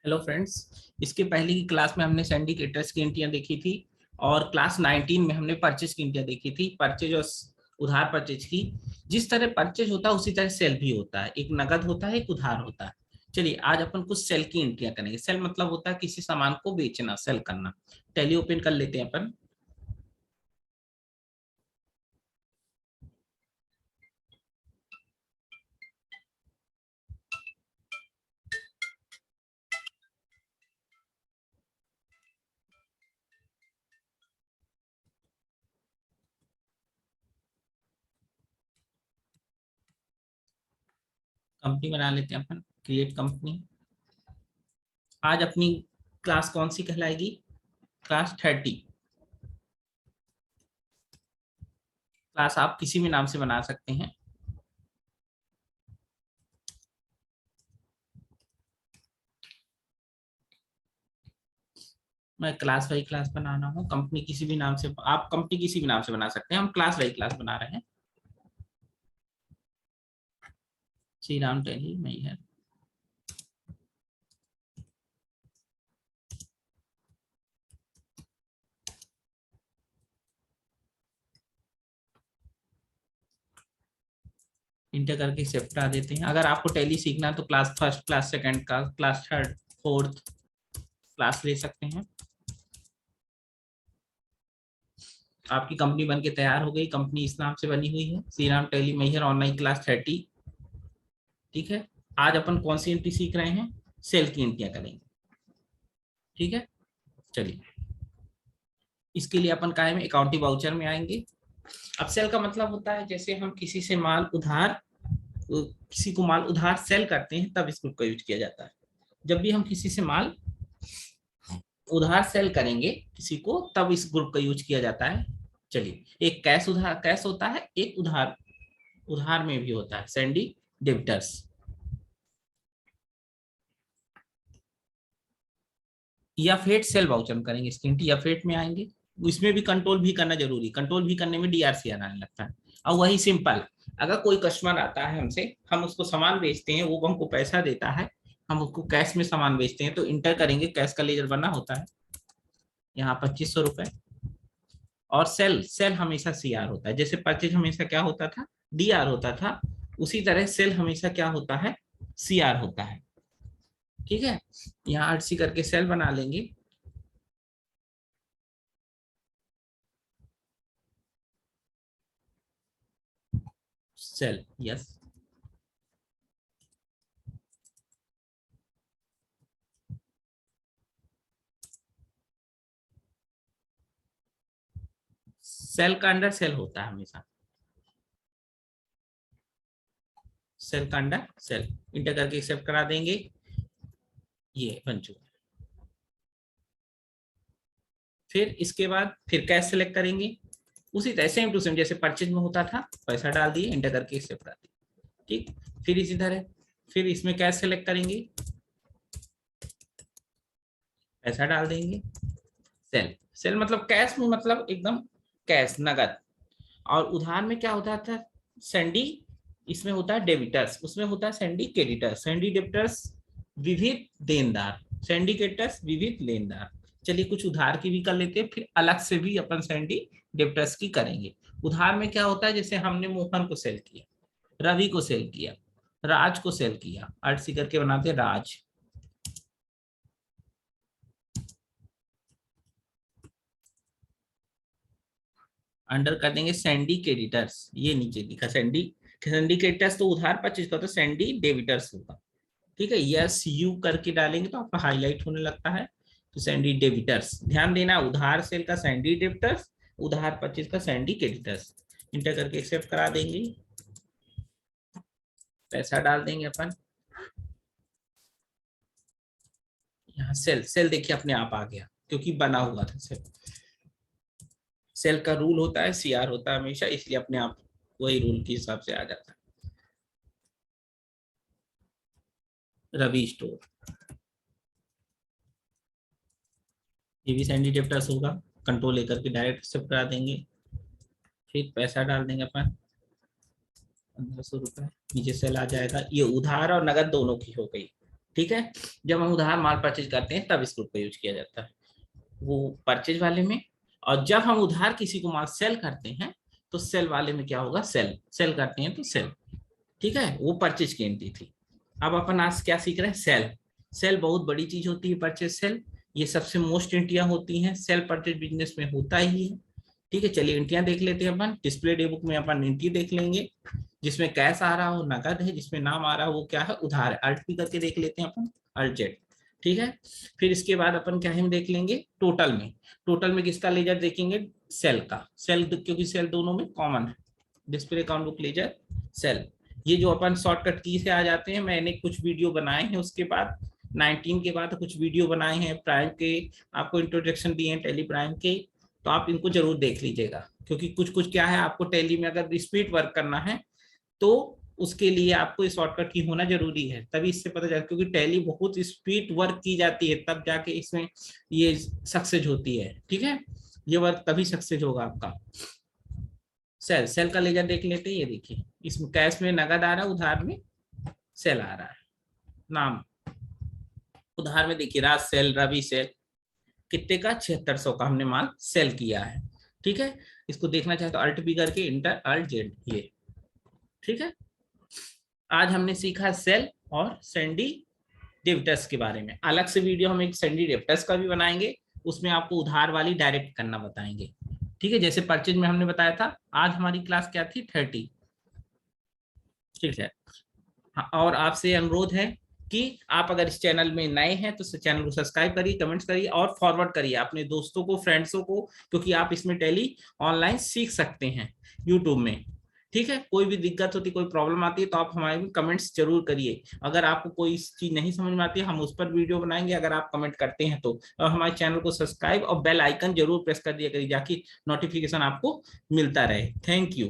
Hello friends. इसके पहले की क्लास में हमने सिंडिकेटर्स की एंट्रियां देखी थी और क्लास 19 में हमने परचेज की एंट्रियां देखी थी। परचेज और उधार परचेज की। जिस तरह परचेज होता है उसी तरह सेल भी होता है। एक नगद होता है, एक उधार होता है। चलिए आज अपन कुछ सेल की एंट्रियां करेंगे। सेल मतलब होता है किसी सामान को बेचना, सेल करना। टैली ओपन कर लेते हैं अपन। कंपनी बना लेते हैं अपन, क्रिएट कंपनी। आज अपनी क्लास कौन सी कहलाएगी? क्लास 30। क्लास आप किसी भी नाम से बना सकते हैं। मैं क्लास वाई क्लास बनाना हूँ। कंपनी किसी भी नाम से, आप कंपनी किसी भी नाम से बना सकते हैं। हम क्लास वाई क्लास बना रहे हैं। श्री राम टेली में ही है। इंटर करके शिफ्ट करा देते हैं। अगर आपको टैली सीखना है तो क्लास फर्स्ट, क्लास सेकंड का, क्लास थर्ड, फोर्थ क्लास ले सकते हैं। आपकी कंपनी बन के तैयार हो गई। कंपनी इस नाम से बनी हुई है, श्री राम टेली मैहर ऑनलाइन क्लास 30। ठीक है। आज अपन कौन सी एंट्री सीख रहे हैं? सेल की एंट्रियां करेंगे। ठीक है, चलिए। इसके लिए अपन काय में अकाउंटिंग वाउचर में आएंगे। अब सेल का मतलब होता है जैसे हम किसी से माल उधार, किसी को माल उधार सेल करते हैं तब इस ग्रुप का यूज किया जाता है। जब भी हम किसी से माल उधार सेल करेंगे किसी को तब इस ग्रुप का यूज किया जाता है। चलिए, एक कैश उधार कैश होता है, एक उधार उधार में भी होता है, सेंडी डेबिटर्स। या फेट सेल वाउचर में करेंगे इसकी या फेट में आएंगे। इसमें भी कंट्रोल भी करना जरूरी, कंट्रोल भी करने में डीआरसीआर आने लगता है। और वही सिंपल, अगर कोई कस्टमर आता है हमसे, हम उसको सामान बेचते हैं, वो हमको पैसा देता है, हम उसको कैश में सामान बेचते हैं तो इंटर करेंगे, कैश का लेजर बना होता है यहाँ 2500 रुपए। और सेल सेल हमेशा सीआर होता है। जैसे परचेज हमेशा क्या होता था, डीआर होता था, उसी तरह सेल हमेशा क्या होता है, सीआर होता है। ठीक है, यहाँ आरसी करके सेल बना लेंगे। Cell, yes. सेल का अंडर सेल होता है हमेशा। सेल का अंडर सेल, इंटर करके एक्सेप्ट करा देंगे। ये बन चुका। फिर इसके बाद फिर कैश सेलेक्ट करेंगे, उसी तरह सेम टू सेम जैसे परचेज में होता था, पैसा डाल दिए, इंटर करके एक्सेप्ट करा दिए। ठीक, फिर इसी तरह फिर इसमें कैश सेलेक्ट करेंगे, पैसा डाल देंगे। सेल सेल मतलब कैश में, मतलब एकदम कैश, नगद। और उधार में क्या होता था, सैंडी, इसमें होता है डेबिटर्स, उसमें होता है सैंडी क्रेडिटर्स। सैंडी डेबिटर्स विविध देनदार, सैंडिकेटर्स विविध लेनदार। चलिए कुछ उधार की भी कर लेते हैं, फिर अलग से भी अपन सैंडी डेबिटर्स की करेंगे। उधार में क्या होता है, जैसे हमने मोहन को सेल किया, रवि को सेल किया, राज को सेल किया, आरसी करके बनाते राज। अंडर कर देंगे सैंडी क्रेडिटर्स, ये नीचे लिखा सैंडी। सैंडी क्रेडिटर्स तो उधार 25 का, तो सैंडी डेबिटर्स होगा। ठीक है, यस यू करके डालेंगे तो आपका हाईलाइट होने लगता है। तो सैंडी डेबिटर्स, ध्यान देना, उधार सेल का सैंडी डेबिटर्स, उधार 25 का सैंडी क्रेडिटर्स। इंटर करके एक्सेप्ट करा देंगे, पैसा डाल देंगे अपन। यहाँ सेल सेल देखिए अपने आप आ गया क्योंकि बना हुआ था सेल। सेल का रूल होता है सीआर होता है हमेशा, इसलिए अपने आप वही रूल के हिसाब से आ जाता है। रवि स्टोर, ये भी सैंडी डेप्टर्स होगा। कंट्रोल लेकर के डायरेक्ट एक्सेप्ट करा देंगे। फिर पैसा डाल देंगे अपन 1500 रुपए, नीचे सेल आ जाएगा। ये उधार और नगद दोनों की हो गई। ठीक है, जब हम उधार माल परचेज करते हैं तब इस कोड का यूज किया जाता है, वो परचेज वाले में। और जब हम उधार किसी को माल सेल करते हैं तो सेल वाले में क्या होगा, सेल, सेल करते हैं तो सेल। ठीक है, वो परचेज की एंट्री थी। अब अपन आज क्या सीख रहे हैं, सेल। सेल बहुत बड़ी चीज होती है, परचेज सेल, ये सबसे मोस्ट एंट्रियां होती हैं, सेल परचेज बिजनेस में होता ही है। ठीक है, चलिए एंट्रियां देख लेते हैं अपन। डिस्प्ले डे बुक में अपन एंट्री देख लेंगे, जिसमें कैश आ रहा हो नगद है, जिसमें नाम आ रहा हो वो क्या है, उधार है। अल्ट भी करके देख लेते हैं अपन, अल्ट जेड। ठीक है, फिर इसके बाद अपन क्या है देख लेंगे टोटल में। टोटल में किसका लेजर देखेंगे, सेल का। सेल क्योंकि सेल दोनों में कॉमन है, display account book ledger cell. ये जो अपन शॉर्टकट की से आ जाते हैं, मैंने कुछ वीडियो बनाए हैं उसके बाद, 19 के बाद कुछ वीडियो बनाए हैं प्राइम के, आपको इंट्रोडक्शन दिए हैं टैली प्राइम के, तो आप इनको जरूर देख लीजिएगा। क्योंकि कुछ कुछ क्या है, आपको टैली में अगर स्पीड वर्क करना है तो उसके लिए आपको इस शॉर्टकट की होना जरूरी है, तभी इससे पता चलता, क्योंकि टैली बहुत स्पीड वर्क की जाती है तब जाके इसमें ये सक्सेस होती है। ठीक है, ये वर्क तभी सक्सेस होगा आपका। सेल, सेल का लेजर देख लेते हैं। ये देखिए, इसमें कैश में नगद आ रहा है, उधार में सेल आ रहा है। नाम उधार में देखिए राज सेल, रवि सेल, कितने का, 7600 का हमने माल सेल किया है। ठीक है, इसको देखना चाहे तो अल्ट बी करके इंटर अल्ट जेड, ये। ठीक है, आज हमने सीखा सेल और सेंडी डेबिटर्स के बारे में। अलग से वीडियो हम एक सेंडी डेबिटर्स का भी बनाएंगे, उसमें आपको उधार वाली डायरेक्ट करना बताएंगे। ठीक है, जैसे परचेज में हमने बताया था। आज हमारी क्लास क्या थी, 30। ठीक है, हाँ, और आपसे अनुरोध है कि आप अगर इस चैनल में नए हैं तो चैनल को सब्सक्राइब करिए, कमेंट्स करिए और फॉरवर्ड करिए अपने दोस्तों को, फ्रेंड्सों को, क्योंकि आप इसमें टैली ऑनलाइन सीख सकते हैं यूट्यूब में। ठीक है, कोई भी दिक्कत होती, कोई प्रॉब्लम आती है तो आप हमारे में कमेंट्स जरूर करिए। अगर आपको कोई चीज नहीं समझ में आती है, हम उस पर वीडियो बनाएंगे अगर आप कमेंट करते हैं तो। और हमारे चैनल को सब्सक्राइब और बेल आइकन जरूर प्रेस कर दिया करिए, ताकि नोटिफिकेशन आपको मिलता रहे। Thank you.